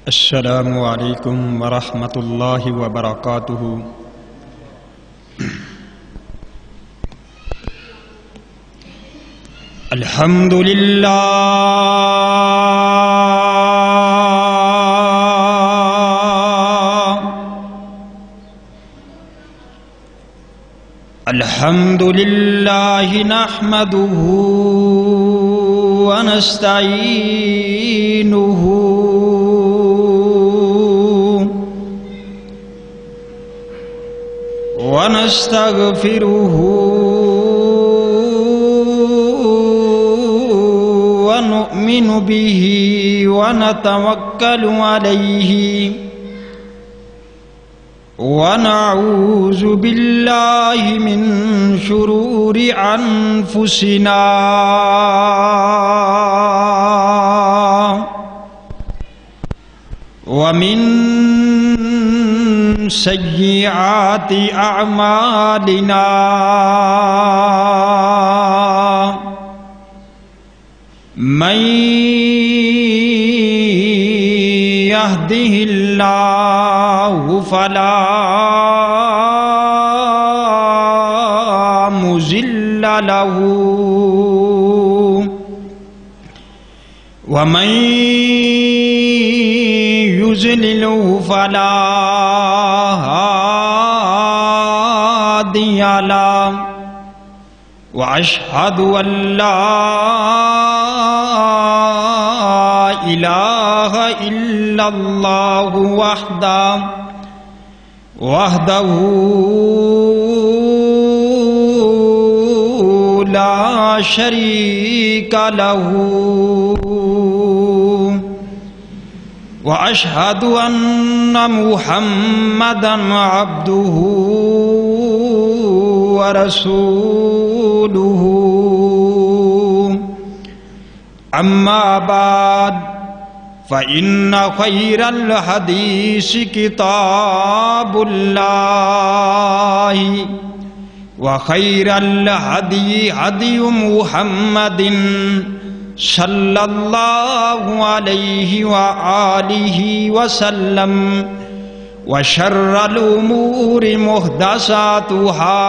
السلام علیکم ورحمۃ اللہ وبرکاتہ۔ الحمد للہ الحمد للہ نحمدہ ونستعینہ ونستغفرہ ونؤمن به ونتوکل علیہ ونعوذ باللہ من شرور انفسنا ومن سیئات اعمالنا من يهده الله فلا مضل له ومن يضلل فلا هادي له وأشهد أن لا إله إلا الله وحده لا شريك له وأشهد أن محمدًا عبده ورسوله أما بعد فإن خير الحديث كتاب الله وخير الهدي هدي محمد صلى الله عليه وآله وسلم وشر الأمور محدثاتها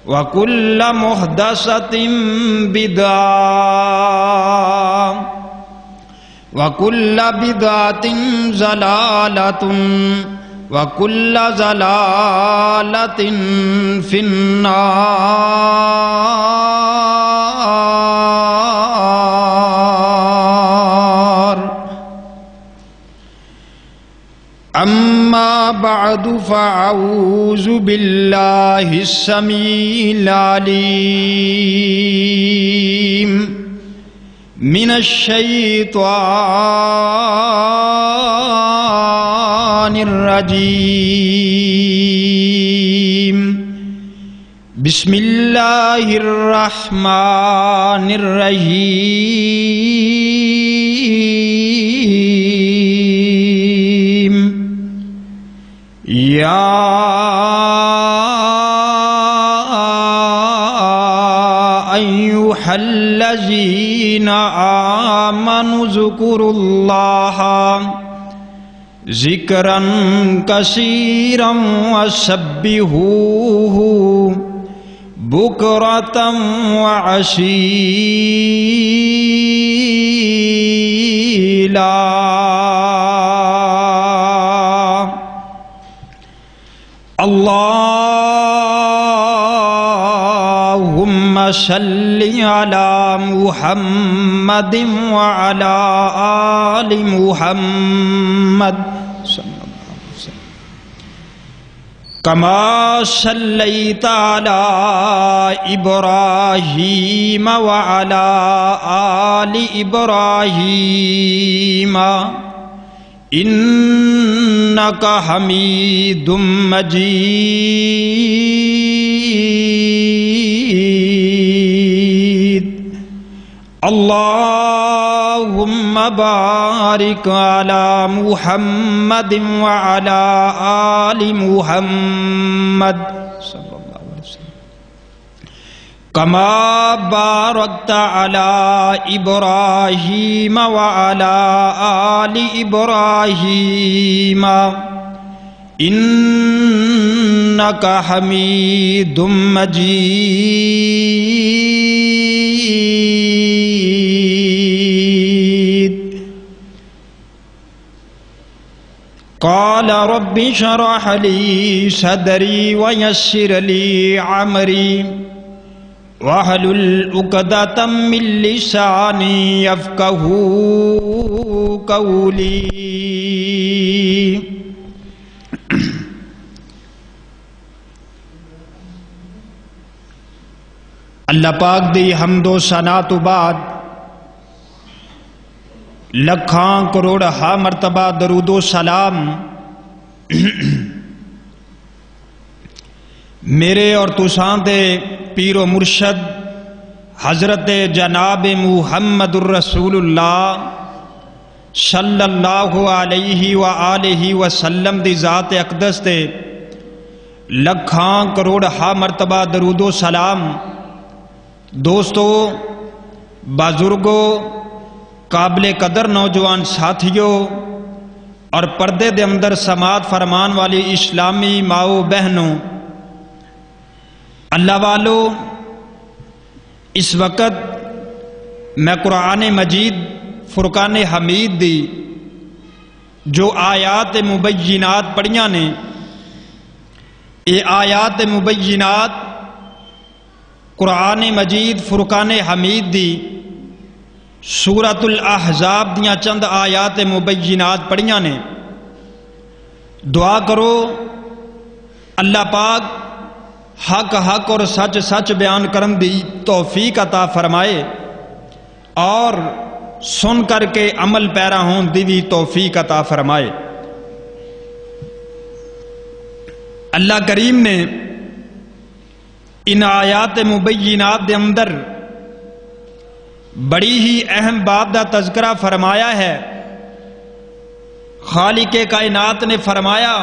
وكل محدثة بدعة وكل بدعة ضلالة وكل ضلالة في النار. أما بعد فأعوذ بالله السميع العليم من الشيطان الرجيم. بسم الله الرحمن الرحيم. يا أيها الذين آمنوا اذكروا الله ذكرا كثيرا وسبحوه بكرة وأصيلا. اللهم صل على محمد وعلى آل محمد كما صليت على إبراهيم وعلى آل إبراهيم إنك حميد مجيد. اللهم بارك على محمد وعلى آل محمد صلى الله عليه وسلم كما باركت على إبراهيم وعلى آل إبراهيم إنك حميد مجيد. قال رب اشرح لي صدري ويسر لي عمري واحلل عقدة من لساني يفقهوا قولي. اللہ پاک دی حمد و ثنا تو بعد لکھاں کروڑا مرتبہ درود و سلام میرے اور تساں دے پیر و مرشد حضرت جناب محمد الرسول اللہ صلی اللہ علیہ وآلہ وسلم دی ذات اقدس تے لکھاں کروڑا مرتبہ درود و سلام. دوستو، بزرگوں، قابل قدر نوجوان ساتھیوں اور پردے دے اندر سماعت فرمان والی اسلامی ماؤں بہنوں، اللہ والو، اس وقت میں قرآن مجید فرقان حمید دی جو آیات مبینات پڑھیاں نے، یہ آیات مبینات قرآن مجید فرقان حمید دی سورۃ الاحزاب دیاں چند آیات مبینات پڑھیاں نے. دعا کرو اللہ پاک حق حق اور سچ سچ بیان کرن دی توفیق عطا فرمائے اور سن کر کے عمل پیرا ہون دی بھی توفیق عطا فرمائے. اللہ کریم نے ان آیات مبینات دے اندر بڑی ہی اہم بات دا تذکرہ فرمایا ہے. خالق کائنات نے فرمایا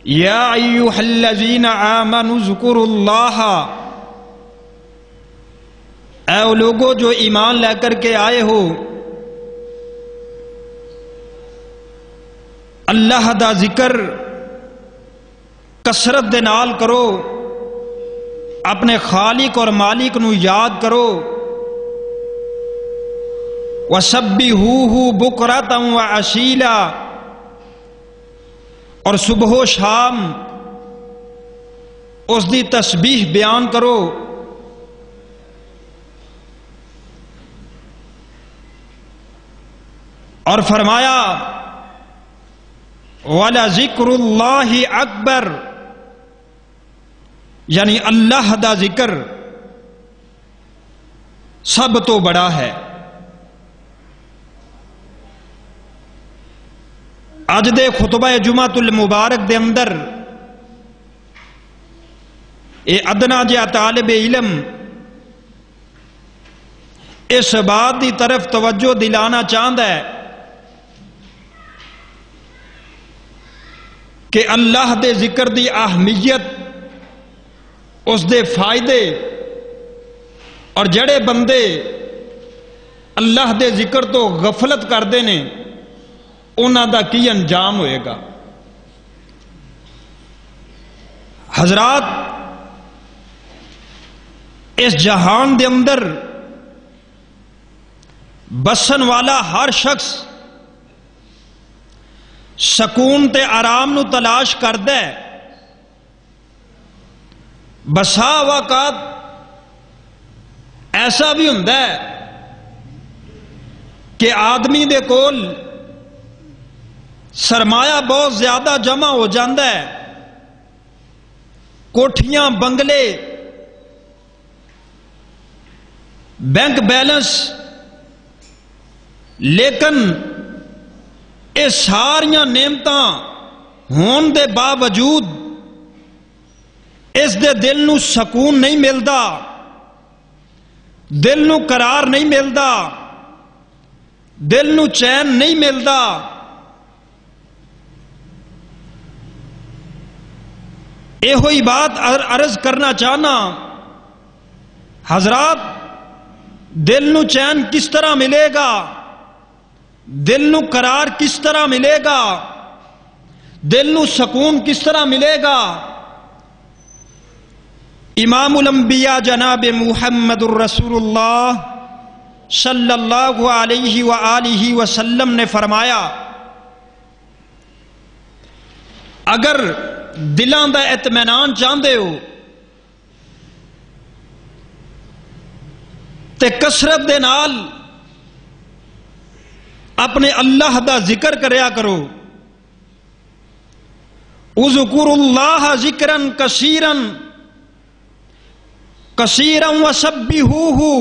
یا ایھا الذین آمنوا اذکروا اللہ، اے لوگو جو ایمان لے کر کے آئے ہو، اللہ دا ذکر کثرت دے نال کرو، اپنے خالق اور مالک نو یاد کرو. وَسَبِّحُوهُ بُكْرَةً وَعَشِيلًا، اور صبح و شام اس دی تسبیح بیان کرو. اور فرمایا وَلَذِكْرُ اللَّهِ أَكْبَرُ، یعنی اللہ دا ذکر سب تو بڑا ہے. اج دے خطبہ جمعۃ المبارک دے اندر اے ادنا جا طالب علم اس بات دی طرف توجہ دلانا چاہتا ہے کہ اللہ دے ذکر دی اہمیت، اس دے فائدے، اور جڑے بندے اللہ دے ذکر تو غفلت کردے نے انہاں دا کی انجام ہوئے گا. حضرات، اس جہان دے اندر بسن والا ہر شخص سکون تے آرام نو تلاش کردا ہے. بسا اوقات ایسا بھی ہوندا ہے کہ آدمی دے کول سرمایہ بہت زیادہ جمع ہو جاندہ ہے، کوٹھیاں، بنگلے، بینک بیلنس، لیکن یہ ساریاں نعمتاں ہون دے باوجود اس دے دل نو سکون نہیں ملدا، دل نو قرار نہیں ملدا، دل نو چین نہیں ملدا. یہ ہوئی بات عرض کرنا چاہنا حضرات دل نو چین کس طرح ملے گا، دل نو قرار کس طرح ملے گا، دل نو سکون کس طرح ملے گا؟ امام الانبیاء جناب محمد الرسول اللہ صلی اللہ علیہ وآلہ وسلم نے فرمایا، اگر دلان دا اطمینان چاہتے ہو تے کثرت دے نال اپنے اللہ دا ذکر کریا کرو۔ اذکروا اللہ ذکرا کثیرا کثیرا وسبحوہ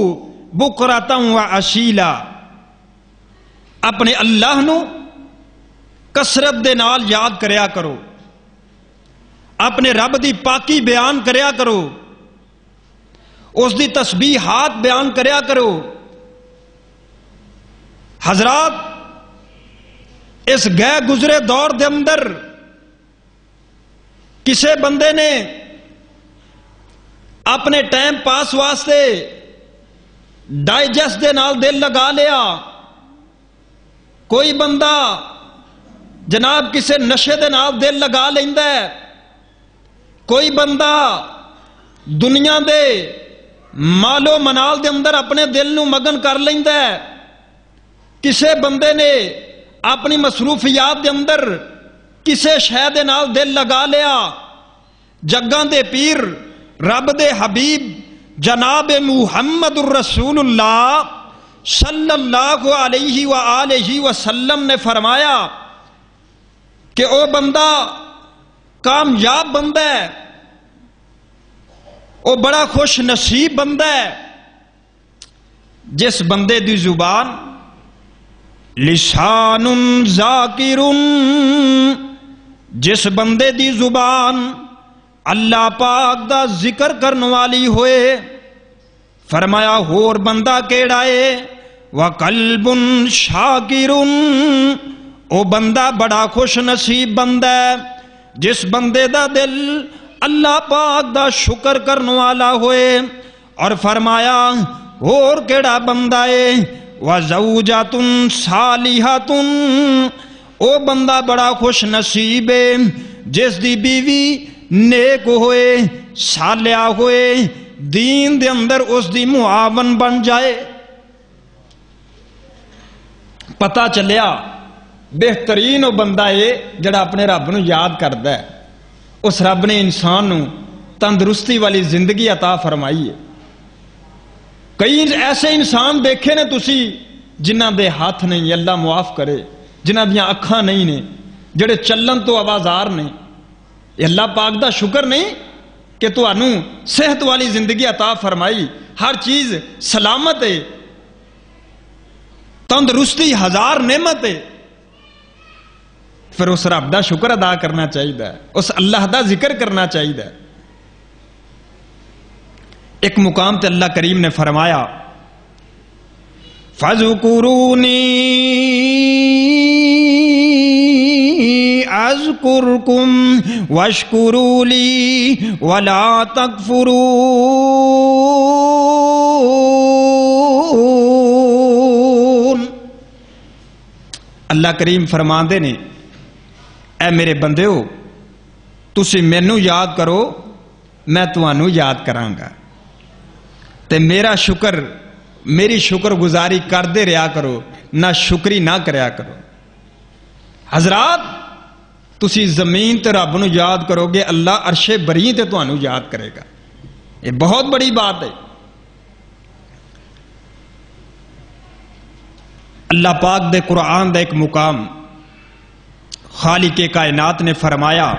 بکرۃ وعشیلا، اپنے اللہ نو کثرت دے نال یاد کریا کرو، اپنے رب دی پاکی بیان کریا کرو، اس دی تسبیحات بیان کریا کرو۔ حضرات اس گئے گزرے دور دے اندر کسے بندے نے اپنے ٹائم پاس واسطے ڈائجسٹ دے نال دل لگا لیا، کوئی بندہ جناب کسے نشے دے نال دل لگا لیندا ہے، کوئی بندہ دنیا دے مالو منال دے اندر اپنے دل نو مگن کر لیندا ہے، کسے بندے نے اپنی مصروفیات دے اندر کسے شے دے نال دل لگا لیا۔ جگاں دے پیر رب دے حبیب جناب محمد الرسول اللہ صلی اللہ علیہ وآلہ وسلم نے فرمایا کہ او بندہ کامیاب بندہ ہے، او بڑا خوش نصیب بندہ ہے جس بندے دی زبان لسان ذاکر، جس بندے دی زبان اللہ پاک دا ذکر کرن والی ہوئے۔ فرمایا ہور بندہ کیڑا ہے؟ وقلب شاکر، او بندہ بڑا خوش نصیب بندہ ہے جس بندے دا دل اللہ پاک دا شکر کرن والا ہوئے۔ اور فرمایا اور کیڑا بندہ ہے؟ وزوجۃ صالحۃ، او بندہ بڑا خوش نصیب ہے جس دی بیوی نیک ہوئے، صالحہ ہوئے، دین دے اندر اس دی معاون بن جائے۔ پتہ چلیا بہترین وہ بندہ ہے جڑا اپنے رب نو یاد کردا ہے، اس رب نے انسان نو تندرستی والی زندگی عطا فرمائی ہے۔ کئی ایسے انسان دیکھے نے تسی جنہ دے ہاتھ نہیں، اللہ معاف کرے، جنہ دیاں اکھاں نہیں نے، جڑے چلن تو آوازار نے۔ یہ اللہ پاک دا شکر نہیں کہ تانوں صحت والی زندگی عطا فرمائی، ہر چیز سلامت ہے، تندرستی ہزار نعمت ہے، پھر اس رب دا شکر ادا کرنا چاہیے، اس اللہ دا ذکر کرنا چاہیے۔ ایک مقام تے اللہ کریم نے فرمایا فَاذْكُرُونِي أَذْكُرْكُمْ وَاشْكُرُوا لِي وَلَا تَكْفُرُونَ۔ اللہ کریم فرماندے نے اے میرے بندیو تسی مینوں یاد کرو، میں تانوں یاد کراں گا، تے میرا شکر میری شکر گزاری کردے رہا کرو، نہ شکری نہ کریا کرو۔ حضرات تسی زمین تے رب نو یاد کرو گے، اللہ عرش بری تے تانوں یاد کرے گا۔ یہ بہت بڑی بات ہے۔ اللہ پاک دے قرآن دا ایک مقام خالق کائنات نے فرمایا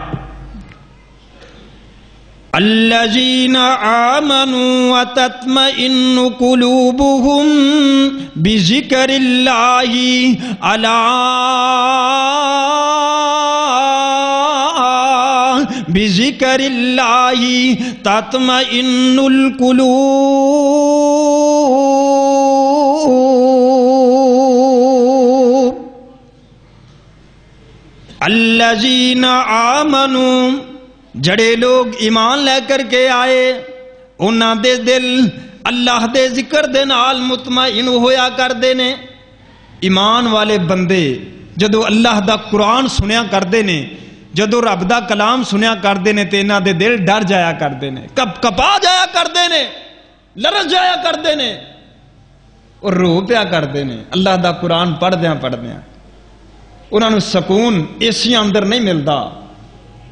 الذین آمنوا وتطمئن قلوبهم بذکر اللہ الا بذکر اللہ تطمئن القلوب۔ الذین آمنوا، جڑے لوگ ایمان لے کر کے آئے انہاں دے دل اللہ دے ذکر دے نال مطمئن ہویا کردے نے۔ ایمان والے بندے جدو اللہ دا قرآن سنیا کردے نے، جدو رب دا کلام سنیا کردے نے تے انہاں دے دل ڈر جایا کردے نے، کپا جایا کردے نے، لرز جایا کردے نے اور رو پیا کردے نے۔ اللہ دا قرآن پڑھدیاں انہاں نو سکون ایسیاں اندر نہیں ملدا،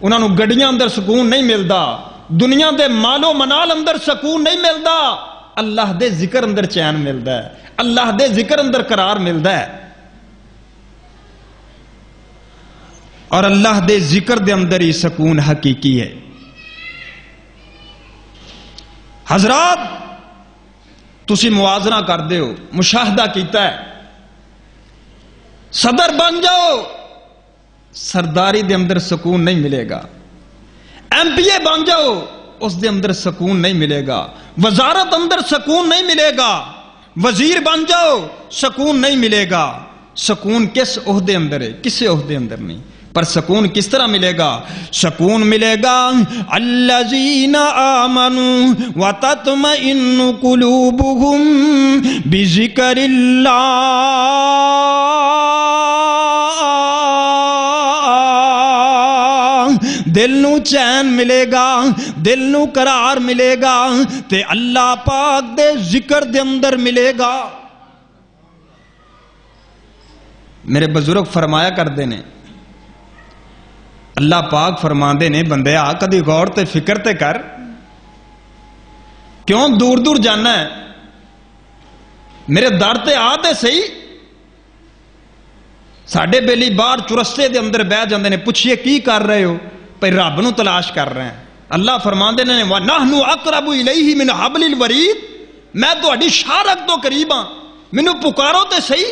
انہاں نو گڈیاں اندر سکون نہیں ملدا، دنیا دے مالو منال اندر سکون نہیں ملدا، اللہ دے ذکر اندر چین ملدا ہے، اللہ دے ذکر اندر قرار ملدا ہے۔ اور اللہ دے ذکر دے اندر ہی سکون حقیقی ہے۔ حضرات تسی موازنہ کر دے ہو، مشاہدہ کیتا ہے، صدر بن جاؤ سرداری دے اندر سکون نہیں ملے گا، ایم پی اے بن جاؤ اس دے اندر سکون نہیں ملے گا، وزارت اندر سکون نہیں ملے گا، وزیر بن جاؤ سکون نہیں ملے گا۔ سکون کس عہدے اندر ہے؟ کسے عہدے اندر نہیں، پر سکون کس طرح ملے گا؟ سکون ملے گا الذین آمنوا وتطمئن قلوبهم بذکر اللہ، دل نو چین ملے گا، دل نو قرار ملے گا تے اللہ پاک دے ذکر دے اندر ملے گا۔ میرے بزرگ فرمایا کردے نے، اللہ پاک فرماندے نے بندے آ کدی غور تے فکر تے کر، کیوں دور دور جانا ہے؟ میرے در تے آ تے صحیح۔ ساڈے بیلی باہر چرستے دے اندر بہ جاندے نے، پوچھئے کی کر رہے ہو؟ پہ رب نو تلاش کر رہے ہیں۔ اللہ فرماندے نے وَنَحْنُ أَقْرَبُ إِلَيْهِ مِنْ حَبْلِ الْوَرِيدِ، میں تہاڈی شارک تو قریب ہاں، مینوں پکارو تے صحیح۔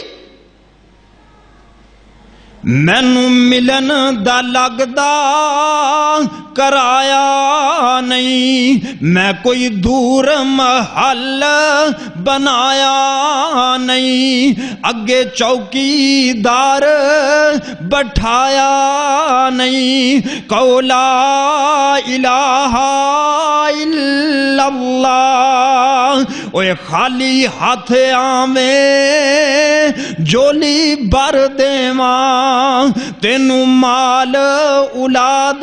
مینوں ملن دا لگدا کرایا نہیں، میں کوئی دور محل بنایا نہیں، اگے چوکی دار بٹھایا نہیں، کہو لا الہ الا اللہ، اوے خالی ہاتھ آویں جولی بر دیواں، تینوں مال اولاد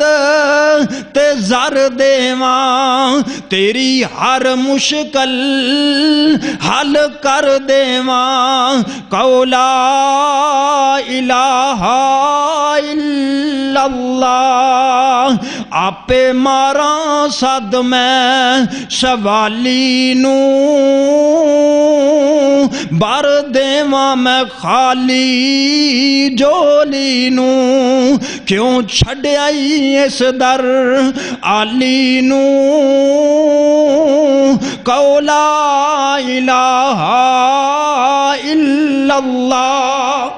تے زر دیواں، تیری ہر مشکل حل کر دیواں، کہو لا الہ الا اللہ، آپے ماراں صد میں سوالی نو بر دیواں میں خالی جولی نو، کیوں چھڑ آئی اس در آلی نو، کہو لا الہ الا اللہ۔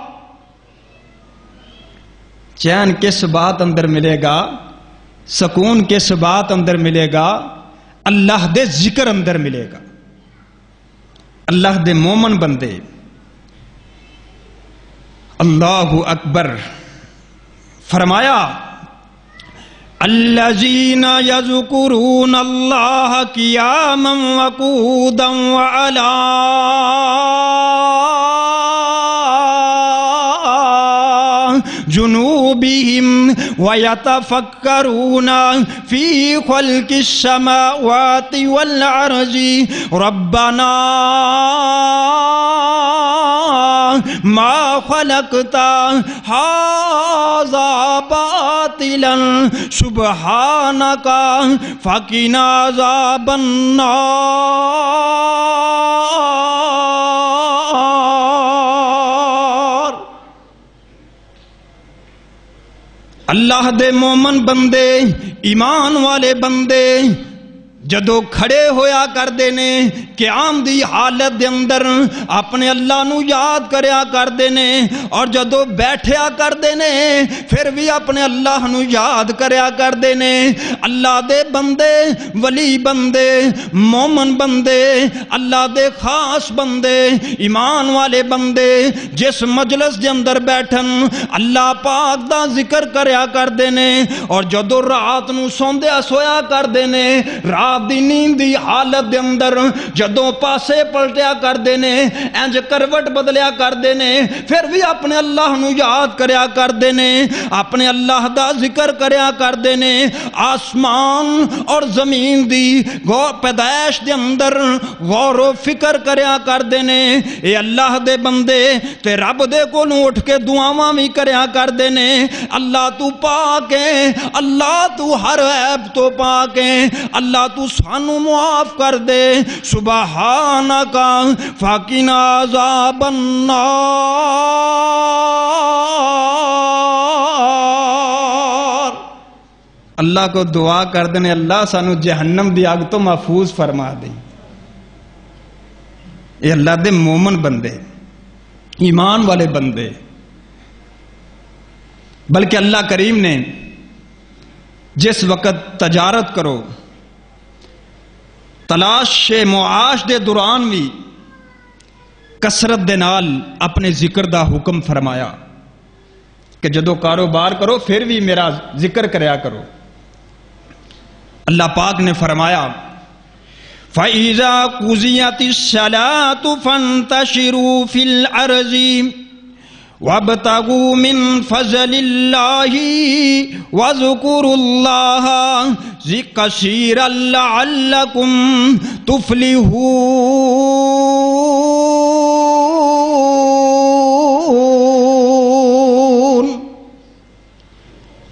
چین کس بات اندر ملے گا؟ سکون کس بات اندر ملے گا؟ اللہ دے ذکر اندر ملے گا۔ اللہ دے مومن بندے اللہ اکبر فرمایا الذین یذکرون اللہ قیاما وقعودا وعلی جنوبہم ویتفکرون فی خلق السماوات والارض ربنا ما خلقت ھذا باطلا سبحانک فقنا عذاب النار۔ اللہ دے مومن بندے، ایمان والے بندے جدو کھڑے ہویا کر دینے قیام دی حالت دے اندر اپنے اللہ نو یاد کریا کر دینے، اور جدو بیٹھیا کر دینے پھر بھی اپنے اللہ نو یاد کریا کر دینے۔ اللہ دے بندے، ولی بندے، مومن بندے، اللہ دے خاص بندے، ایمان والے بندے جس مجلس دے اندر بیٹھن اللہ پاک دا ذکر کریا کر دینے، اور جدو رات نو سوندیا سویا کر دینے، رات دی نیند دی حالت دے اندر جدوں پاسے پلٹیا کردے نے انج کروٹ بدلیا کردے نے پھر بھی اپنے اللہ نو یاد کریا کردے نے اپنے اللہ دا ذکر کریا کردے نے آسمان اور زمین دی پیدائش دے اندر غور و فکر کریا کردے نے اے اللہ دے بندے تے رب دے کولوں اٹھ کے دعاواں وی کریا کردے نے اللہ تو پاک ہے اللہ تو ہر عیب تو پاک ہے اللہ تو سانو معاف کر دے سبحانک فقنا عذاب النار اللہ کو دعا کر دینے اللہ سانو جہنم دی آگ تو محفوظ فرما دیں یہ اللہ دے مومن بندے ایمان والے بندے بلکہ اللہ کریم نے جس وقت تجارت کرو تلاش معاش دے دوران بھی کثرت دے نال اپنے ذکر دا حکم فرمایا کہ جدو کاروبار کرو پھر بھی میرا ذکر کریا کرو اللہ پاک نے فرمایا فَإِذَا قُضِيَتِ الصَّلَاةُ فَانْتَشِرُوا فِي الْأَرْضِ وَابْتَغُوا مِنْ فَضْلِ اللَّهِ وَاذْكُرُوا اللَّهَ كَثِيرًا لَعَلَّكُمْ تُفْلِحُونَ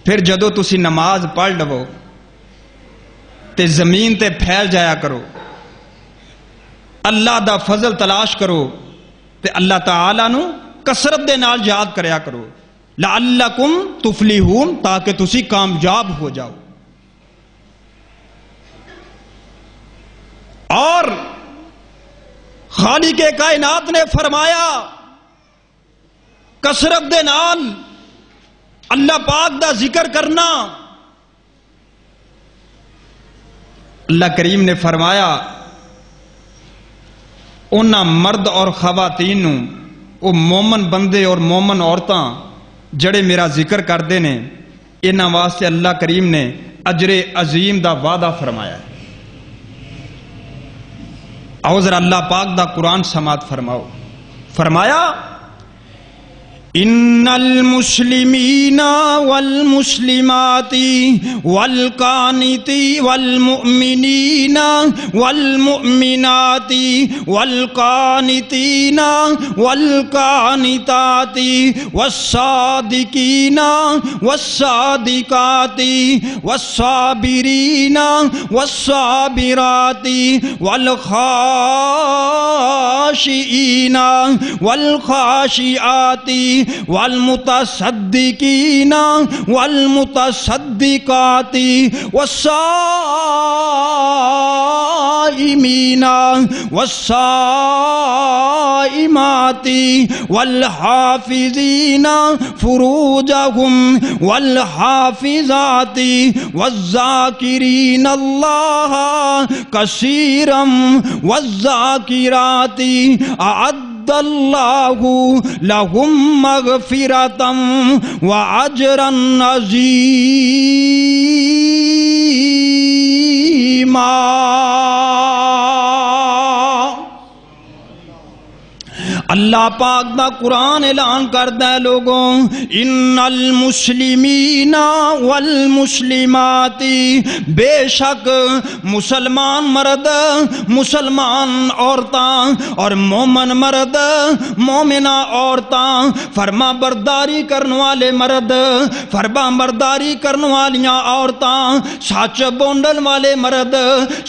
پھر جدو تسی نماز پڑھ لو تے زمین تے پھیل جایا کرو اللہ دا فضل تلاش کرو تے اللہ تعالیٰ نو کثرت دے نال یاد کریا کرو لعلکم تفلیحون تاکہ تسی کامیاب ہو جاؤ اور خالق کائنات نے فرمایا کثرت دے نال اللہ پاک دا ذکر کرنا اللہ کریم نے فرمایا انہاں مرد اور خواتین نو وہ مومن بندے اور مومن عورتاں جڑے میرا ذکر کردے نے انہاں واسطے اللہ کریم نے اجر عظیم دا وعدہ فرمایا ہے آؤ ذرا اللہ پاک دا قرآن سماعت فرماؤ فرمایا ان المسلمین والمسلمات والقانتین والمؤمنین والمؤمنات والقانتین والقانتات والصادقین والصادقات والصابرین والصابرات والخاشعین والخاشعات والمتصدقین والمتصدقات والصائمین والصائمات والحافظین فروجہم والحافظات والذاکرین اللہ کثیرا والذاکرات اعد اللہ لہم مغفرتا وعجرا عظیما اللہ پاک دا قرآن اعلان کرتا ہے لوگوں ان المسلمین والمسلمات بے شک مسلمان مرد مسلمان عورتاں اور مومن مرد مومنہ عورتاں فرما برداری کرنے والے مرد فرما برداری کرنے والیاں عورتاں سچ بولن والے مرد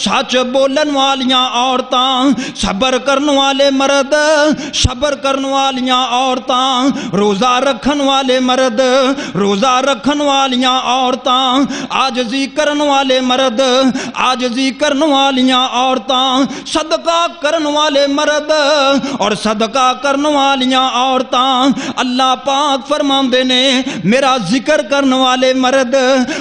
سچ بولن والیاں عورتاں صبر کرنے والے مرد صبر کرنے والیاں عورتاں روزہ رکھن والے مرد روزہ رکھن والیاں عورتاں عاجزی کرن والے مرد عاجزی کرن والیاں عورتاں صدقہ کرن والے مرد اور صدقہ کرن والیاں عورتاں اللہ پاک فرماندے نے میرا ذکر کرن والے مرد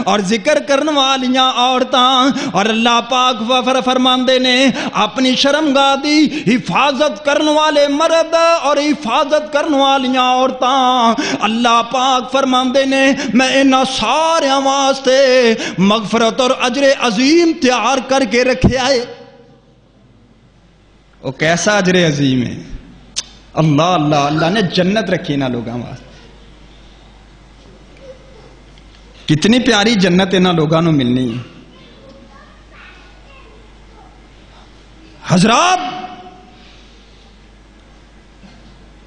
اور ذکر کرن والیاں عورتاں اور اللہ پاک فرماندے نے اپنی شرمگاہ دی حفاظت کرن والے مرد اور حفاظت کرنے والیاں عورتاں اللہ پاک فرماندے نے میں انہاں سارے واسطے مغفرت اور اجر عظیم تیار کر کے رکھے آئے وہ کیسا اجر عظیم ہے. اللہ اللہ اللہ نے جنت رکھی نا لوگوں واسطے. کتنی پیاری جنت انہاں لوگوں نو ملنی ہے. حضرات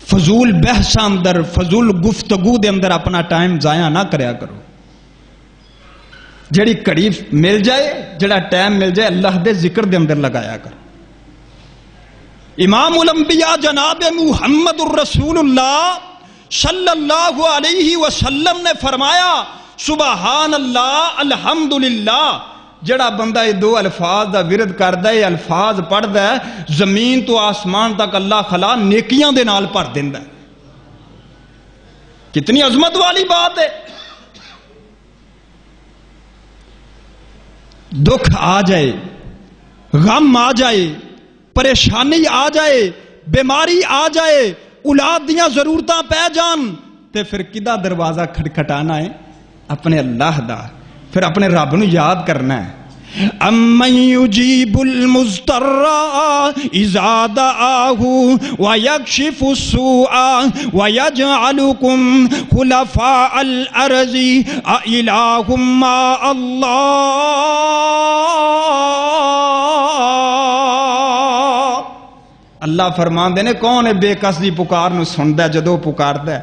فضول بحثاں اندر فضول گفتگو دے اندر اپنا ٹائم ضائع نہ کریا کرو. جڑی گھڑی مل جائے جڑا ٹائم مل جائے اللہ دے ذکر دے اندر لگایا کر. امام الانبیاء جناب محمد الرسول اللہ صلی اللہ علیہ وسلم نے فرمایا سبحان اللہ الحمدللہ. جڑا بندہ یہ دو الفاظ دا ورد کردا ہے الفاظ پڑھدا ہے زمین تو آسمان تک اللہ خلا نیکیاں دے نال بھر دیندا ہے. کتنی عظمت والی بات ہے. دکھ آ جائے غم آ جائے پریشانی آ جائے بیماری آ جائے اولاد دیاں ضرورتاں پہ جان تے پھر کدا دروازہ کھٹکھٹانا ہے اپنے اللہ دا. پھر اپنے رب نو یاد کرنا ہے. امن یجیب المضطر اذا دعاہ ویکشف السوء ویجعلکم خلفاء الارض االہ مع اللہ. اللہ فرمان دینے کون ہے بے کس دی پکار نو سندا ہے جدو پکاردا ہے.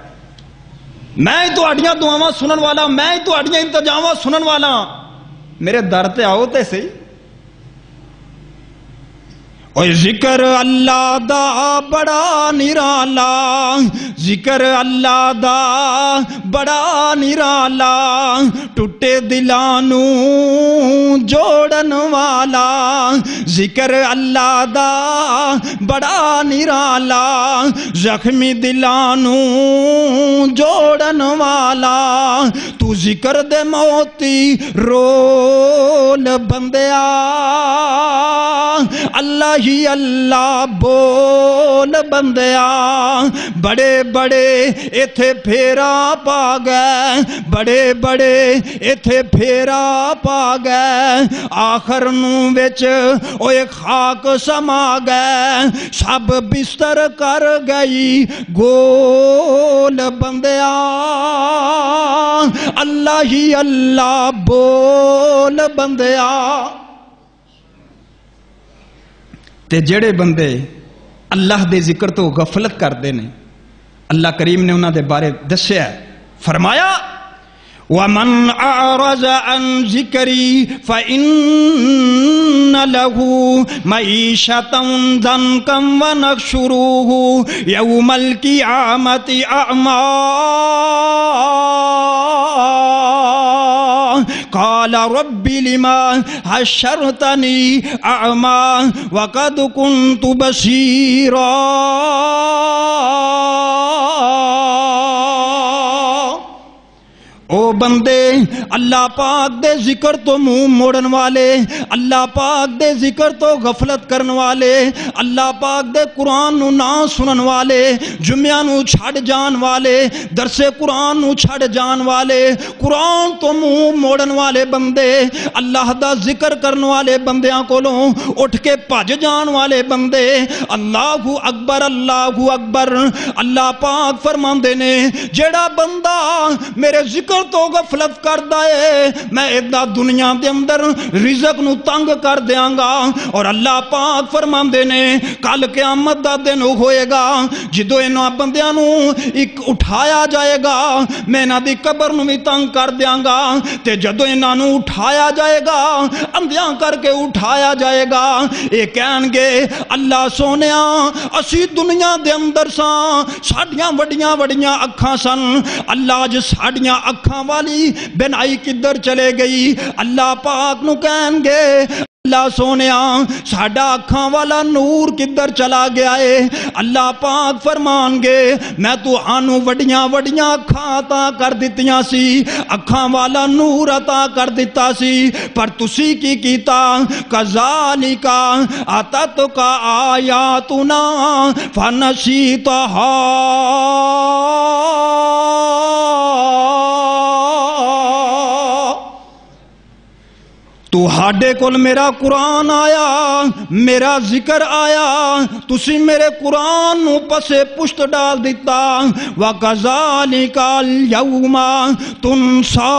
میں ہی تہاڈیاں دعاواں سنن والا میں ہی تہاڈیاں التجاواں سنن والا. میرے در تے آؤ تے صحیح. اور ذکر اللہ دا بڑا نرالا ذکر اللہ دا بڑا نرالا ٹوٹے دلانو جوڑن والا. ذکر اللہ دا بڑا نرالا زخمی دلانو جوڑن والا. تو ذکر دے موتی رول بندیا اللہ ہی اللہ بول بندیا. بڑے بڑے ایتھے پھیرا پا گئے بڑے بڑے ایتھے پھیرا پا گئے آخر نو وچ اوے خاک سما گئے سب بستر کر گئی گول بندیا. اللہ ہی اللہ بول بندیا. تے جڑے بندے اللہ دے ذکر تو غفلت کردے نے اللہ کریم نے انہاں دے بارے دسیا ہے فرمایا وَمَنْ أَعْرَضَ عَنْ ذِكْرِي فَإِنَّ لَهُ مَعِيشَةً ضَنكًا وَنَحْشُرُهُ يَوْمَ الْقِيَامَةِ أَعْمَى قَالَ رَبِّ لِمَا حَشَّرْتَنِي أَعْمَى وَقَدْ كُنْتُ بَصِيرًا. او بندے اللہ پاک دے ذکر تو منہ موڑن والے اللہ پاک دے ذکر تو غفلت کرن والے اللہ پاک دے قرآن نو نہ سنن والے جمعہ نو چھڑ جان والے درس قرآن نو چھڑ جان والے قرآن تو منہ موڑن والے بندے اللہ دا ذکر کرن والے بندیاں کولوں اٹھ کے بھج جان والے بندے اللہ اکبر اللہ پاک فرماندے نے جیڑا بندہ میرے ذکر تو غفلت کردا ہے میں ادھا دنیا دے اندر رزق نو تنگ کر دیاں گا. اور اللہ پاک فرماندے نے کل قیامت دا دن ہوئے گا جدو انہاں بندیاں نو ایک اٹھایا جائے گا میں انہاں دی قبر نو بھی تنگ کر دیاں گا. تے جدو انہاں نو اٹھایا جائے گا اندھیاں کر کے اٹھایا جائے گا اے کہن گے اللہ سونیا اسی دنیا دے اندر ساں ساڈیاں وڈیاں وڈیاں اکھاں سن اللہ اج ساڈیاں اکھاں والی بنائی کدھر چلے گئی. اللہ پاک نو کہن گے اللہ سونیا ساڈا اکھاں والا نور کدھر چلا گیا ہے. اللہ پاک فرمان گے میں تو آنو وڈیاں وڈیاں اکھاں عطا کر دتیاں سی اکھاں والا نور عطا کر دیتا سی پر تسی کی کیتا کذالک اتتک آیاتنا فنسیتھا. تہاڈے کول میرا قرآن آیا، میرا ذکر آیا، تسی میرے قرآن نو پسے پشت ڈال دیتا۔ وَكَذَلِكَ الْيَوْمَ تُنْسَى،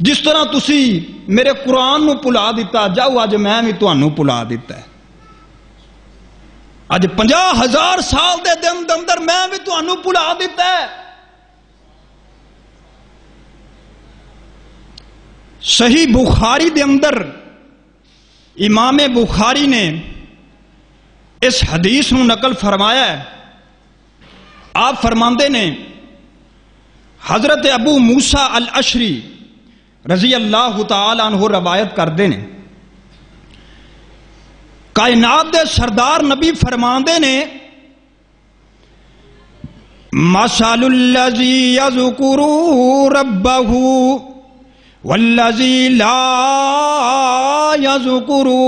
جس طرح تسی میرے قرآن نو پلا دیتا، جاؤ اج میں بھی تانوں پلا دیتا ہے۔ اج 50,000 سال دے دن اندر میں بھی تانوں پلا دیتا ہے۔ صحیح بخاری دے اندر امام بخاری نے اس حدیث نو نقل فرمایا ہے۔ آپ فرماندے نے حضرت ابو موسیٰ الاشری رضی اللہ تعالی عنہ روایت کردے نے، کائنات دے سردار نبی فرماندے نے مثل الذی یذکر ربہ والذی لا یذکرہ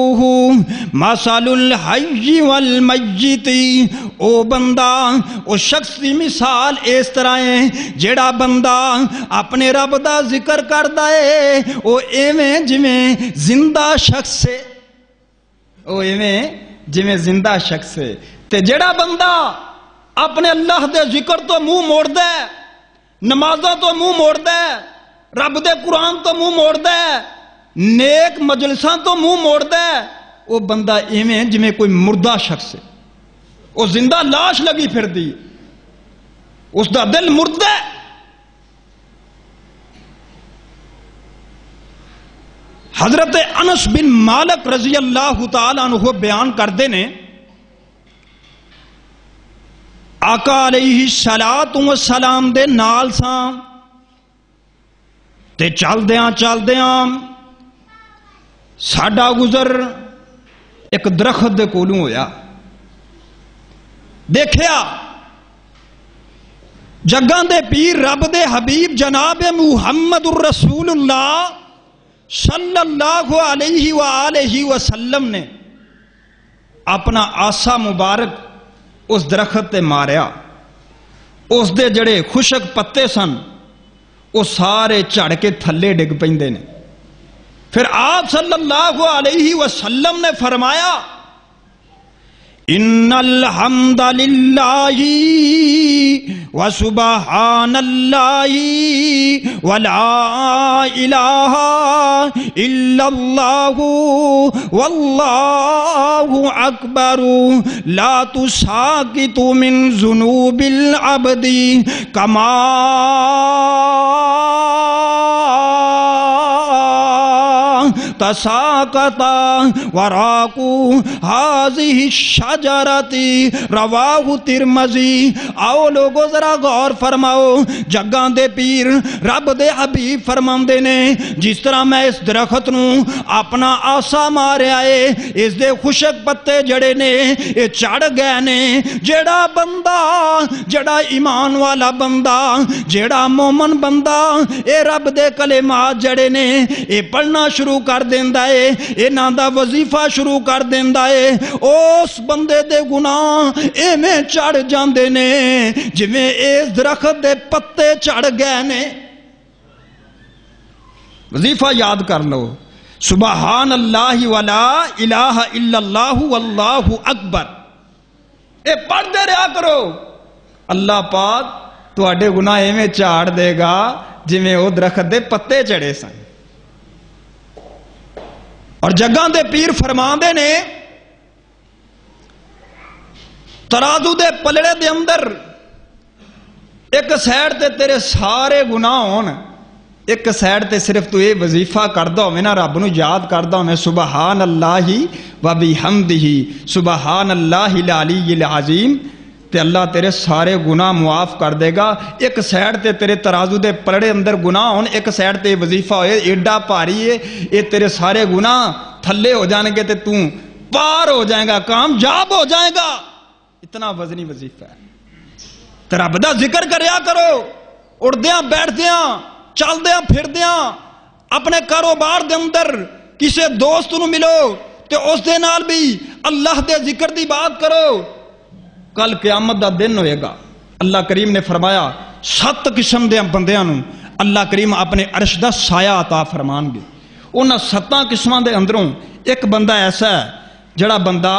مثل الحی والمیت۔ او بندہ، او شخص دی مثال اس طرح ہے جیڑا بندہ اپنے رب دا ذکر کردا ہے، او ایویں جویں زندہ شخص ہے، او ایویں جویں زندہ شخص ہے۔ تے جیڑا بندہ اپنے اللہ دے ذکر تو منہ موڑدا ہے، نمازاں تو منہ موڑدا ہے، رب دے قرآن تو منہ موڑدا ہے، نیک مجلساں تو منہ موڑدا ہے، او بندہ ایویں جویں کوئی مردہ شخص ہے، او زندہ لاش لگی پھردی، اس دا دل مردہ ہے۔ حضرت انس بن مالک رضی اللہ تعالیٰ عنہ بیان کردے نے آقا علیہ السلام دے نال ساں تے چلدیاں ساڈا گزر ایک درخت دے کولوں ہویا۔ دیکھیا جگاں دے پیر رب دے حبیب جناب محمد الرسول اللہ صلی اللہ علیہ وآلہ وسلم نے اپنا آسا مبارک اس درخت تے ماریا، اس دے جڑے خشک پتے سن وہ سارے جھڑ کے تھلے ڈگ پیندے نے۔ پھر آپ صلی اللہ علیہ وسلم نے فرمایا ان الحمد للہ وسبحان اللہ ولا الہ الا اللہ واللہ اکبر لا تساقط من ذنوب العبد کما تساقط وراق هذه الشجرة رواہ ترمذی۔ آؤ لوگو ذرا غور فرماؤ، جگاں دے پیر رب دے حبیب فرماندے نے جس طرح میں اس درخت نو اپنا آسا ماریا ہے، اس دے خشک پتے جڑے نے یہ چڑھ گئے نے۔ جڑا بندہ، جڑا ایمان والا بندہ، جڑا مومن بندہ اے رب دے کلمات جڑے نے اے پڑھنا شروع کر دیندا ہے، انہاں دا وظیفہ شروع کر دیندا ہے، اس بندے دے گناہ ایویں چڑھ جاندے نے جویں اس درخت دے پتے چڑھ گئے نے۔ وظیفہ یاد کر لو، سبحان اللہ ولا الہ الا اللہ واللہ اکبر، اے پڑھتے رہا کرو، اللہ پاک تواڈے گناہ ایویں چاڑ دے گا جویں او درخت دے پتے چڑھے سن۔ اور جگاں دے پیر فرماندے نے ترازو دے پلڑے دے اندر ایک سائڈ تے تیرے سارے گناہ ہون، ایک سائڈ تے صرف تو اے وظیفہ کردا ہوے نا، رب نو یاد کردا ہوے سبحان اللہ و بحمدہ سبحان اللہ العلی العظیم، تے اللہ تیرے سارے گناہ معاف کر دے گا۔ ایک سائڈ تے تیرے ترازو دے پلڑے اندر گناہ ہون، ایک سائڈ تے وظیفہ ہوئے ایڈا پاری ہے، اے تیرے سارے گناہ تھلے ہو جانے گے تے تو پار ہو جائے گا، کامیاب ہو جائے گا۔ اتنا وزنی وظیفہ ہے۔ تے رب دا ذکر کریا کرو، اڑدیاں بیٹھدیاں چلدیاں پھردیاں، اپنے کاروبار دے اندر کسے دوست نو ملو تے اس دے نال بھی اللہ دے ذکر دی بات کرو، کل قیامت دا دن ہوئے گا۔ اللہ کریم نے فرمایا 7 قسم دے بندیاں نوں اللہ کریم اپنے عرش دا سایہ عطا فرمان گے. انہاں 7 قسماں دے اندروں ایک بندہ ایسا ہے جڑا بندہ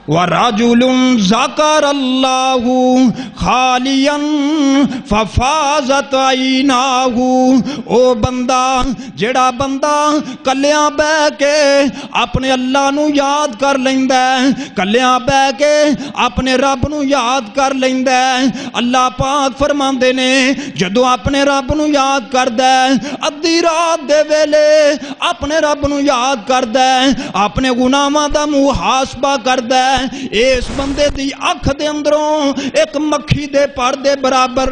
وَرَجُلٌ ذَكَرَ اللَّهُ خَالِيًا فَفَاضَتْ عَيْنَاهُ. او بندہ جڑا بندہ کلیاں بہ کے اپنے اللہ نو یاد کر لیندا ہے, کلیاں بہ کے اپنے رب نو یاد کر لیندا ہے. اللہ پاک فرماندے نے جدوں اپنے رب نو یاد کردا ہے ادھی رات دے ویلے اپنے رب نو یاد کردا ہے, اپنے گناہاں دا محاسبہ کردا ہے, اس بندے دی اکھ دے اندروں ایک مکھی دے پڑ دے برابر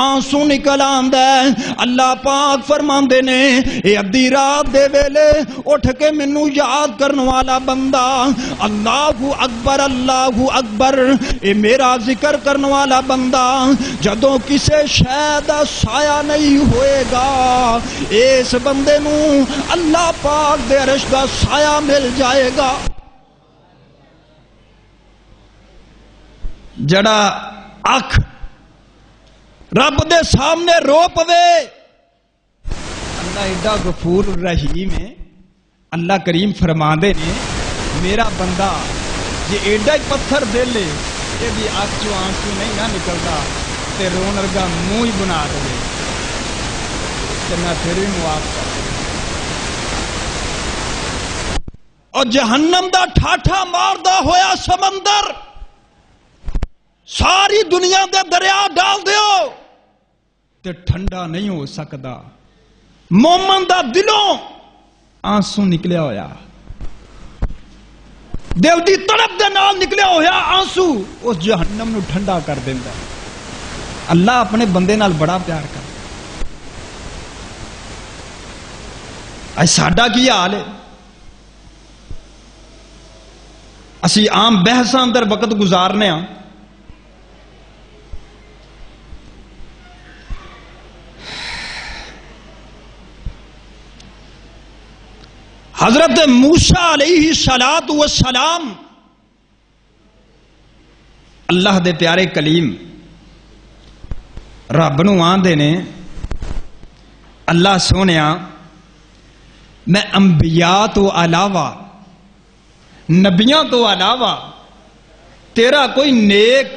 آنسو نکل آندا ہے. اللہ پاک فرماندے نے اے ادھی رات دے ویلے اٹھ کے مینوں یاد کرن والا بندہ اللہ اکبر اے میرا ذکر کرن والا بندہ جدوں کسے شے دا سایہ نہیں ہوئے گا اس بندے نوں اللہ پاک دے عرش دا سایہ مل جائے گا. جڑا اکھ رب دے سامنے رو پوے, اللہ ایڈا غفور رحیم ہے. اللہ کریم فرماندے نے میرا بندہ جے ایڈا ہی پتھر دے لے یہ بھی اکھ چوں آنسو نہیں نہ نکلدا تے رون ورگا منہ ہی بنا دے تے میں پھر بھی معاف کر دے. اور جہنم دا ٹھاٹھا ماردا ہویا سمندر ساری دنیا دے دریا ڈال دیو تے ٹھنڈا نہیں ہو سکتا. مومن دا دلوں آنسو نکلیا ہویا, دل دی تڑپ دے نال نکلیا ہویا آنسو اس جہنم نو ٹھنڈا کر دیندا. اللہ اپنے بندے نال بڑا پیار کردا. اے ساڈا کی حال ہے؟ اسی عام بحثاں اندر وقت گزارنے ہاں, حضرت موسیٰ علیہ السلام اللہ دے پیارے کلیم رب نو آندے نے اللہ سونیا میں انبیاء تو علاوہ نبیاں تو علاوہ تیرا کوئی نیک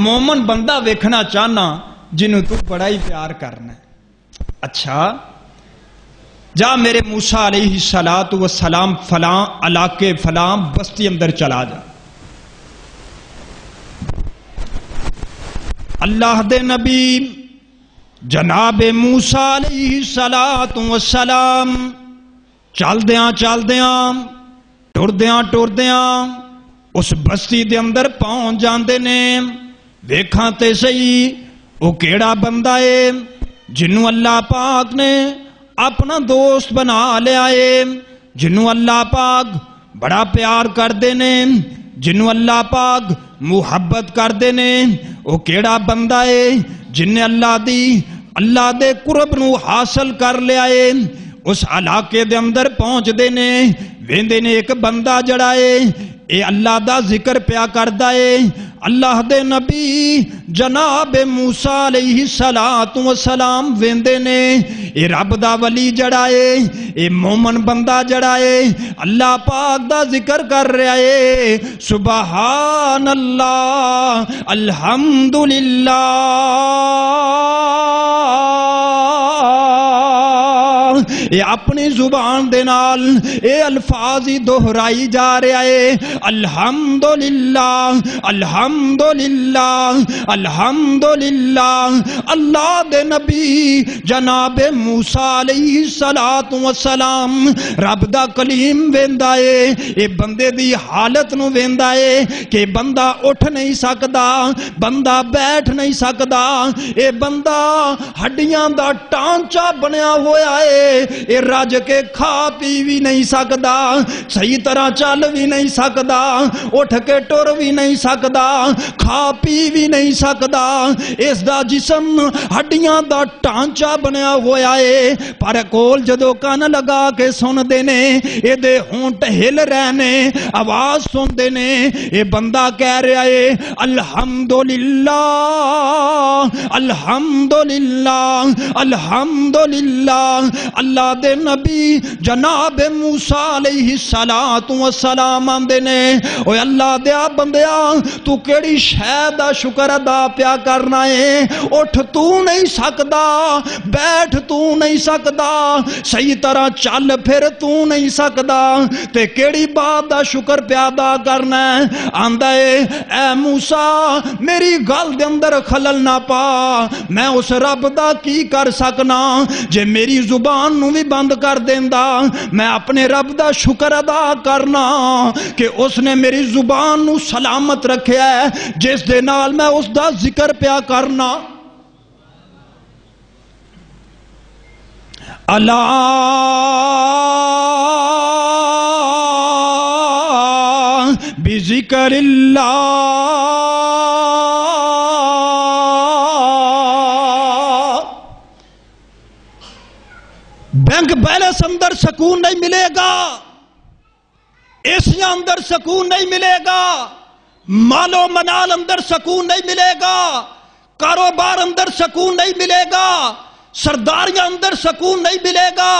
مومن بندہ ویکھنا چاہنا جنہوں تو بڑا ہی پیار کرنا ہے. اچھا جا میرے موسیٰ علیہ السلام فلاں علاقے فلاں بستی اندر چلا جا. اللہ دے نبی جناب موسیٰ علیہ السلام چل دیاں ٹردیاں اس بستی دے اندر پہنچ جاندے نے. ویکھاں تے سہی او کیڑا بندہ ہے جنوں اللہ پاک نے اپنا دوست بنا لیا ہے, جنوں اللہ پاک بڑا پیار کردے نے, جنوں اللہ پاک محبت کردے نے. او کیڑا بندہ ہے جن نے اللہ دے قرب نو حاصل کر لیا ہے. اس علاقے دے اندر پہنچ دے نے, ویندے نے ایک بندہ جڑا ہے اے اللہ دا ذکر پیا کردا ہے. اللہ دے نبی جناب موسیٰ علیہ السلام ویندے نے اے رب دا ولی جڑا ہے, اے مومن بندہ جڑا ہے اللہ پاک دا ذکر کر رہا ہے. سبحان اللہ الحمدللہ اے اپنی زبان دے نال اے الفاظ ہی دہرائی جا رہا ہے. الحمدللہ الحمدللہ الحمدللہ. اللہ دے نبی جناب موسیٰ علیہ السلام رب دا کلیم ویندا ہے, اے بندے دی حالت نو ویندا ہے کہ بندہ اٹھ نہیں سکدا, بندہ بیٹھ نہیں سکدا, اے بندہ ہڈیاں دا ٹانچا بنیا ہویا ہے, اے رج کے کھا پی بھی نہیں سکدا، صحیح طرح چل بھی نہیں سکدا، اٹھ کے ٹر بھی نہیں سکدا، کھا پی بھی نہیں سکدا، اس دا جسم ہڈیاں دا ٹانچہ بنیا ہوا ہے، پر کول جدو کان لگا کے سن دینے اے دے ہونٹ ہل رہنے، آواز سن دینے، اے بندہ کہہ رہا ہے الحمدللہ الحمدللہ الحمدللہ۔ اللہ دے نبی جناب موسیٰ علیہ السلام آندے نے اوے اللہ دیا بندیا تو کیڑی شے دا شکر ادا پیا کرنا ہے، اٹھ تو نہیں سکدا، بیٹھ تو نہیں سکدا، صحیح طرح چل پھر تو نہیں سکدا، تے کیڑی بات دا شکر پیا ادا کرنا ہے؟ آندا ہے اے موسیٰ میری گل دے اندر خلل نہ پا، میں اس رب دا کی کر سکنا جے میری زبان نو بھی بند کر دیندا، میں اپنے رب دا شکر ادا کرنا کہ اس نے میری زبان نو سلامت رکھیا ہے جس دے نال میں اس دا ذکر پیا کرنا۔ اللہ بذکر اللہ بینک بیلنس اندر سکون نہیں ملے گا، ایسیاں اندر سکون نہیں ملے گا، مال و منال اندر سکون نہیں ملے گا، کاروبار اندر سکون نہیں ملے گا، سرداریاں اندر سکون نہیں ملے گا،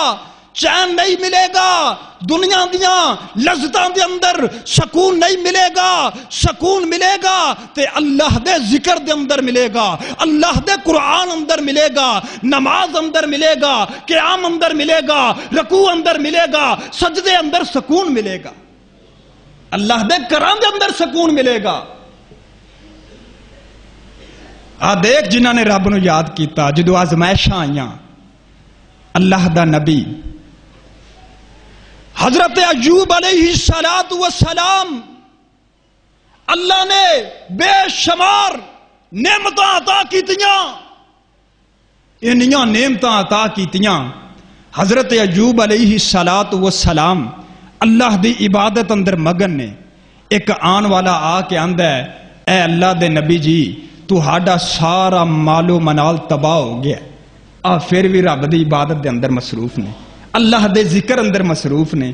چین نہیں ملے گا، دنیا دیاں لذتاں دے اندر سکون نہیں ملے گا، سکون ملے گا تے اللہ دے ذکر دے اندر ملے گا، اللہ دے قرآن اندر ملے گا، نماز اندر ملے گا، قیام اندر ملے گا، رکوع اندر ملے گا، سجدے اندر سکون ملے گا، اللہ دے کرام دے اندر سکون ملے گا۔ دیکھ جنہاں نے رب نو یاد کیتا جدو آزمائشاں آئیاں، اللہ دا نبی حضرت ایوب علیہ السلام اللہ نے بے شمار نعمتاں عطا کیتیاں، انہیاں نعمتاں عطا کیتیاں، حضرت ایوب علیہ السلام اللہ دی عبادت اندر مگن نے، ایک آن والا آ کے آندہ ہے اے اللہ دے نبی جی تو ہاڈا سارا مال و منال تباہ ہو گیا، پھر بھی رب دی عبادت دے اندر مصروف نے، اللہ دے ذکر اندر مصروف نے،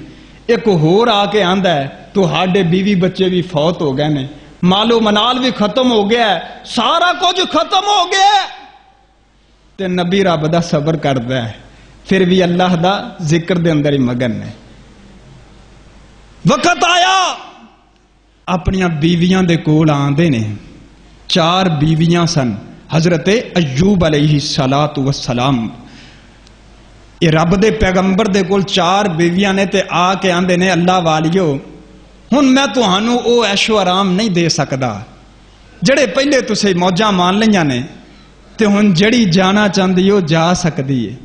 ایک ہور آ کے آندہ ہے تو ہاڈے بیوی بچے بھی فوت ہو گئے نے، مال و منال بھی ختم ہو گیا ہے، سارا کچھ ختم ہو گیا ہے، تے نبی رب دا صبر کردا ہے، پھر بھی اللہ دا ذکر دے اندر ہی مگن ہے۔ وقت آیا اپنیاں بیویاں دے کول آندے نے، 4 بیویاں سن حضرت ایوب علیہ السلام، یہ رب دے پیغمبر دے کول 4 بیویاں نے تے آ کے آندے نے اللہ والیو ہن میں تہانوں او عیش و آرام نہیں دے سکدا جڑے پہلے تسے موجاں مان لیاں نے، تے ہن جڑی جانا چاہندی او جا سکدی ہے،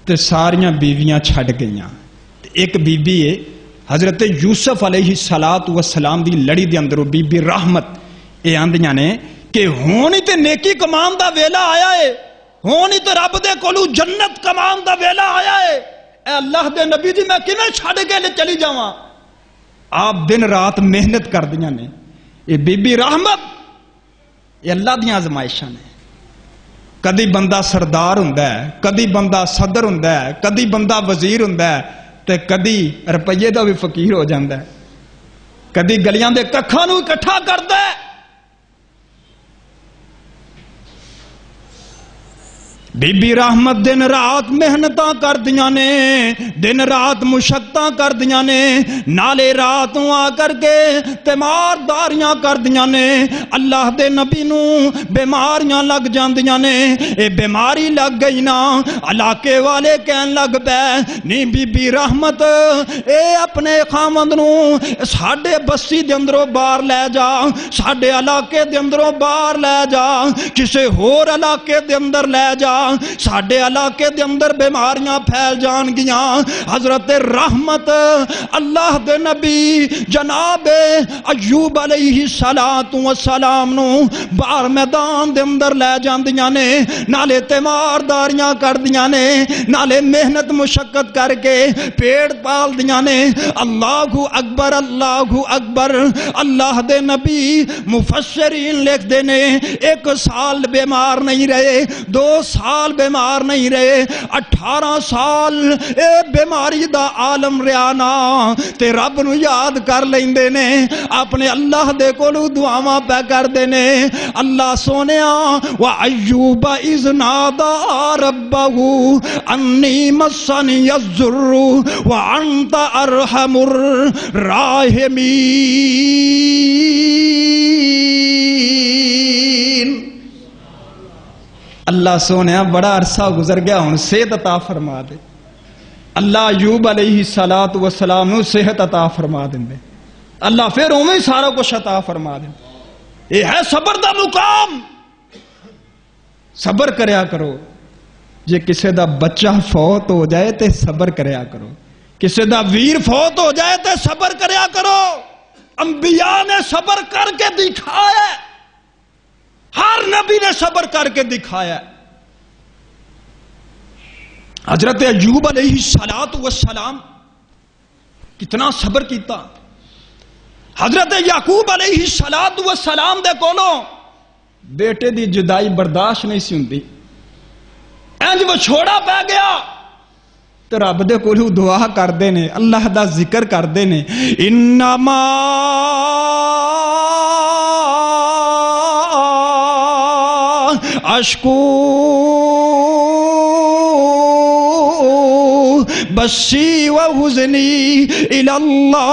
تے ساریاں بیویاں چھڈ گئیاں، ایک بی بی ہے حضرت یوسف علیہ السلام دی لڑی دے اندر بی بی رحمت، اے آندیاں نے کہ ہونی تے نیکی کمان دا ویلا آیا ہے، ہونی تے رب دے کولو جنت کمان دا ویلا آیا ہے، اے اللہ دے نبی جی میں کیویں چھڈ کے چلی جاواں؟ آپ دن رات محنت کر دیاں نے، اے بی بی رحمت، اے اللہ دیاں آزمائشاں نے، کدی بندہ سردار ہوندا ہے، کدی بندہ صدر ہوندا ہے، کدی بندہ وزیر ہوندا ہے، تے کدی روپیے دا بھی فقیر ہو جاندا ہے، کدی گلیاں دے ککھاں نوں اکٹھا کردا ہے۔ بی بی رحمت دن رات محنتاں کر دیاں نے، دن رات مشقتاں کر دیاں نے، نالے رات آ کر کے تیمارداریاں کر دیاں نے، اللہ دے نبی نو بیماریاں لگ جاندیاں نے، اے بیماری لگ گئی نا، علاقے والے کہن لگ پے نہیں بی بی رحمت اے اپنے خامند نو ساڈے بستی دے اندروں باہر لے جا، ساڈے علاقے دے اندروں باہر لے جا، کسے ہور علاقے دے اندر لے جا، ساڈے علاقے دے اندر بیماریاں پھیل جان گیاں۔ حضرت رحمت اللہ دے نبی جناب ایوب علیہ السلام نو باہر میدان دے اندر لے جاندیاں نے، نالے تیمارداریاں کر دیاں نے، نالے محنت مشقت کر کے پیڑ پال دیاں نے۔ اللہ اکبر اللہ اکبر۔ اللہ دے نبی مفسرین لکھ دے نے 1 سال بیمار نہیں رہے، 2 سال بیمار نہیں رہے، 18 سال اے بیماری دا عالم ریانا تے رب نو یاد کر لیندے نے، اپنے اللہ دے کولو دعاواں پہ کر دے نے۔ اللہ سونیا وَأَيُّوبَ إِذْ نَادَىٰ رَبَّهُ أَنِّي مَسَّنِيَ الضُّرُّ وَأَنْتَ أَرْحَمُ الراحمین۔ اللہ سونے بڑا عرصہ گزر گیا، ہن صحت عطا فرما دے۔ اللہ ایوب علیہ السلام نو صحت عطا فرما دے، اللہ پھر اوویں سارا کچھ عطا فرما دے۔ یہ ہے صبر دا مقام۔ صبر کریا کرو، جے کسے دا بچہ فوت ہو جائے تے صبر کریا کرو، کسے دا ویر فوت ہو جائے تے صبر کریا کرو۔ انبیاء نے صبر کر کے دکھایا، ہر نبی نے صبر کر کے دکھایا۔ حضرت ایوب علیہ السلام کتنا صبر کیتا۔ حضرت یعقوب علیہ السلام دے کولوں بیٹے دی جدائی برداشت نہیں سی ہوندی، انج وہ چھوڑا پہ گیا تو رب دے کولوں دعا کردے نے، اللہ دا ذکر کردے نے، انما اشکو بسی و حزنی الی اللہ۔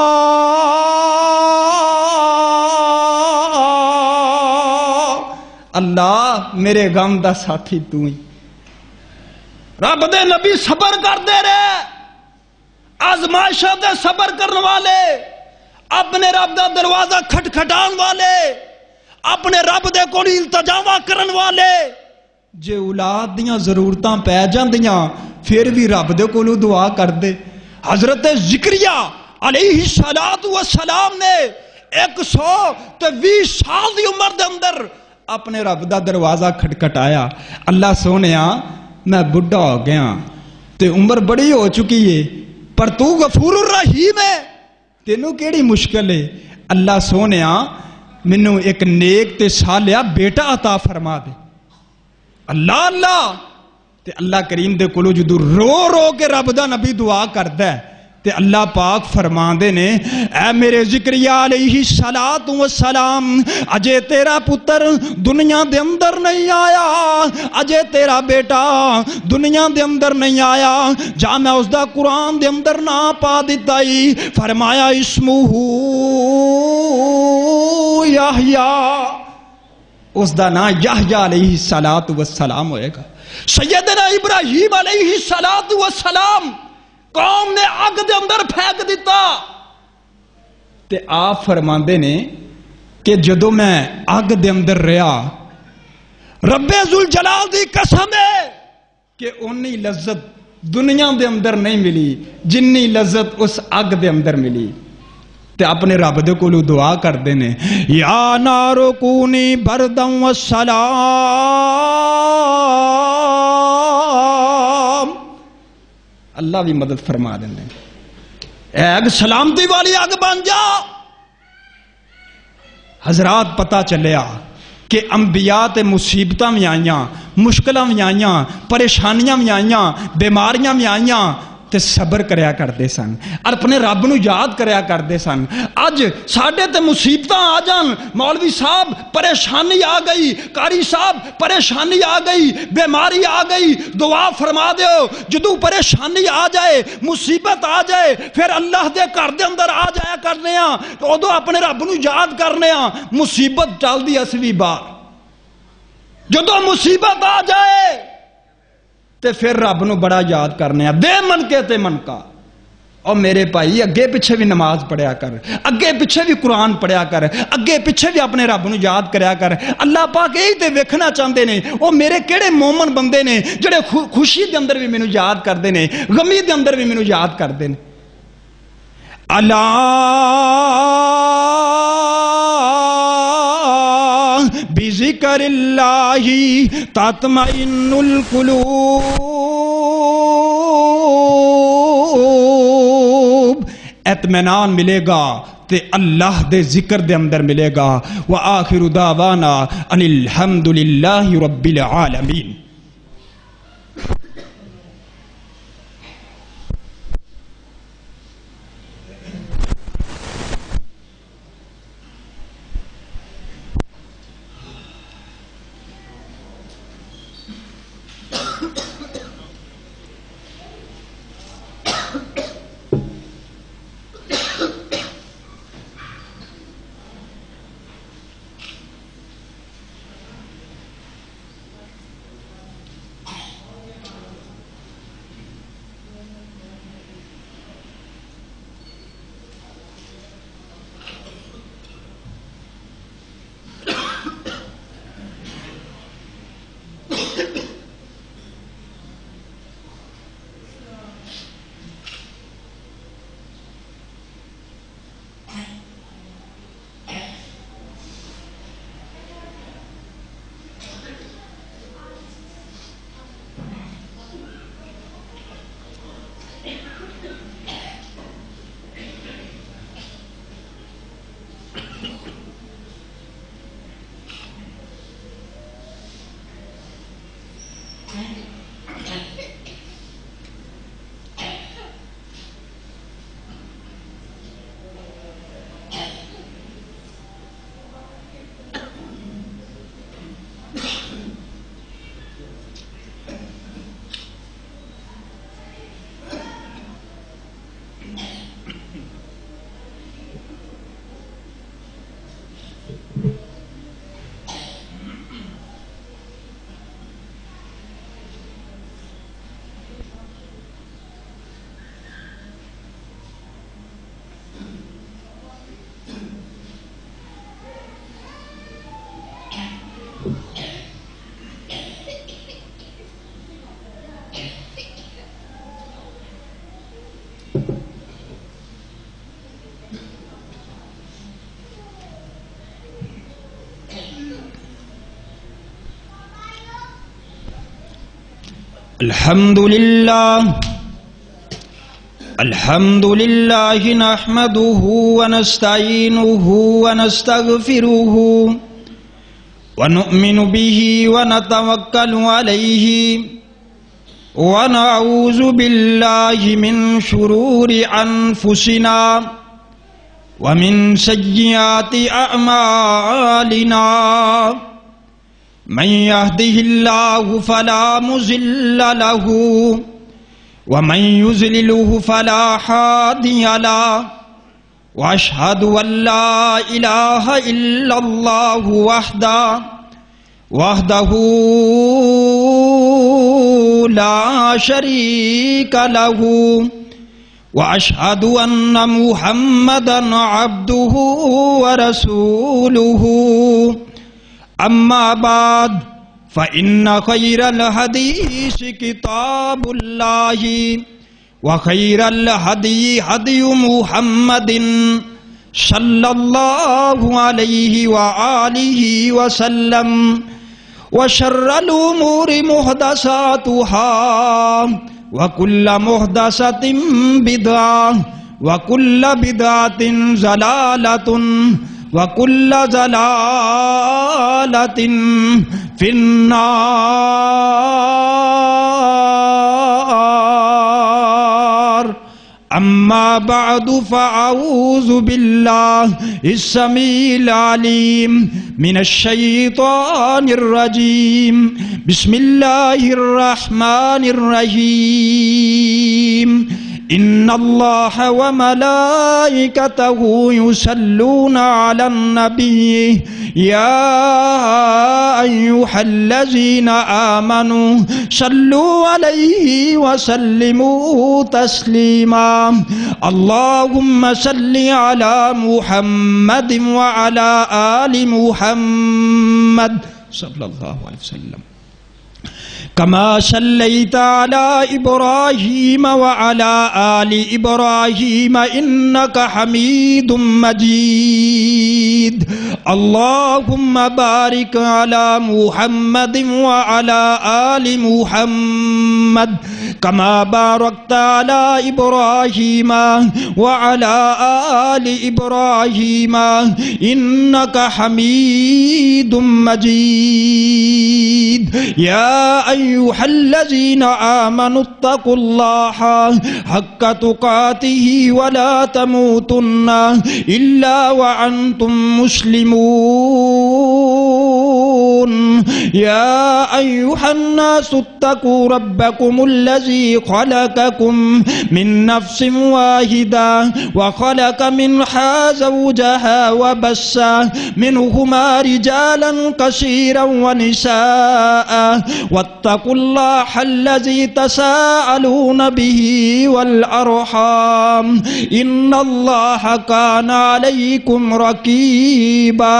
اللہ میرے غم دا ساتھی تو ہی۔ رب دے نبی صبر کر دے رہے، آزمائشوں دے صبر کرنے والے، اپنے رب دا دروازہ کھٹکھٹان والے، اپنے رب دے کول التجاواں کرن والے۔ جے اولاد دیاں ضرورتاں پہ جاندیاں پھر بھی رب دے کولوں دعا کر دے۔ حضرت زکریا علیہ السلام نے 120 سال دی عمر دے اندر اپنے رب دا دروازہ کھٹکھٹایا۔ اللہ سونیا میں بڑھا ہو گیا تے عمر بڑی ہو چکی ہے، پر تو غفور الرحیم ہے، تینوں کیڑی مشکل ہے؟ اللہ سونیا مینوں ایک نیک تے صالح بیٹا عطا فرما دے۔ اللہ اللہ تے اللہ کریم دے کولو جدو رو رو کے رب دا نبی دعا کردا ہے تے اللہ پاک فرماندے نے، اے میرے زکریا علیہ السلام، اجے تیرا پتر دنیا دے اندر نہیں آیا، اجے تیرا بیٹا دنیا دے اندر نہیں آیا، جا میں اس دا قرآن دے اندر نا پا دیتا ہی، فرمایا اسمہ یحییٰ، اس دا نا یحییٰ علیہ السلام ہوئے گا۔ سیدنا ابراہیم علیہ السلام قوم نے اگ دے اندر پھینک دیتا تے آپ فرماندے نے کہ جدو میں اگ دے اندر رہا، رب ذوالجلال دی قسم ہے کہ انہی لذت دنیا دے اندر نہیں ملی جنی لذت اس اگ دے اندر ملی۔ تے اپنے رب دے کولو دعا کر دینے، یا نارو کونی بردن و سلام، اللہ بھی مدد فرما دینے، اے اگ سلامتی والی اگ بن جا۔ حضرات پتہ چلیا کہ انبیاء تے مصیبتاں بھی آئیاں، مشکلاں بھی آئیاں، پریشانیاں بھی آئیاں، بیماریاں بھی آئیاں، تے صبر کریا کرتے سن، اور اپنے رب نو یاد کریا کرتے سن۔ اج ساڈے تے مصیبتاں آ جان، مولوی صاحب پریشانی آ گئی، قاری صاحب پریشانی آ گئی، بیماری آ گئی، دعا فرما دیو۔ جدو پریشانی آ جائے، مصیبت آ جائے، پھر اللہ دے گھر دے اندر آ جایا کرنے ہاں، تو ادو اپنے رب نو یاد کرنے ہاں، مصیبت ٹل دی اصلی بات۔ جدو مصیبت آ جائے تے پھر رب نو بڑا یاد کرنے، دے من کے تے من کا، اور میرے بھائی اگے پیچھے بھی نماز پڑھیا کر، اگے پیچھے بھی قرآن پڑھیا کر، اگے پیچھے بھی اپنے رب نو یاد کریا کر۔ اللہ پاک یہی تے ویکھنا چاہتے نے وہ میرے کیڑے مومن بندے نے جڑے خوشی دے اندر بھی مینوں یاد کرتے ہیں، غمی دے اندر بھی مینوں یاد کرتے ہیں۔ اللہ بذکر اللہ تطمئن القلوب، اطمینان ملے گا تے اللہ دے ذکر دے اندر ملے گا۔ وآخر دعوانا ان الحمد للہ رب العالمین۔ الحمد لله نحمده ونستعينه ونستغفره ونؤمن به ونتوكل عليه ونعوذ بالله من شرور أنفسنا ومن سيئات أعمالنا، من يهده الله فلا مضل له ومن يضلله فلا هادي له، واشهد ان لا اله الا الله وحده لا شريك له، واشهد ان محمدا عبده ورسوله، اما بعد فإن خير الحديث كتاب الله وخير الهدي هدي محمد صلى الله عليه وآله وسلم، وشر الأمور محدثاتها وكل محدثة بدعة وكل بدعة ضلالة وَكُلَّ ضَلَالَةٍ فِي النَّارِ، أما بعد فأعوذ بالله السميع العليم من الشيطان الرجيم، بسم الله الرحمن الرحيم، إن الله وملائكته يصلون على النبي يا أيها الذين آمنوا صلوا عليه وسلموا تسليما اللهم صل على محمد وعلى آل محمد صلى الله عليه وسلم كما صليت على إبراهيم وعلى آل إبراهيم إنك حميد مجيد اللهم بارك على محمد وعلى آل محمد كما باركت على إبراهيم وعلى آل إبراهيم إنك حميد مجيد يا أيها الذين آمنوا اتقوا الله حق تقاته ولا تموتن إلا وأنتم مسلمون يا أيها الناس اتقوا ربكم الذي خلقكم من نفس واحدة وخلق منها زوجها وبث منهما رجالا كثيرا ونساء واتقوا الله الذي تساءلون به والأرحام إن الله كان عليكم رقيبا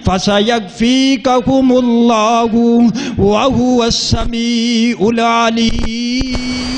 فسيكفيكهم الله وهو السميع العليم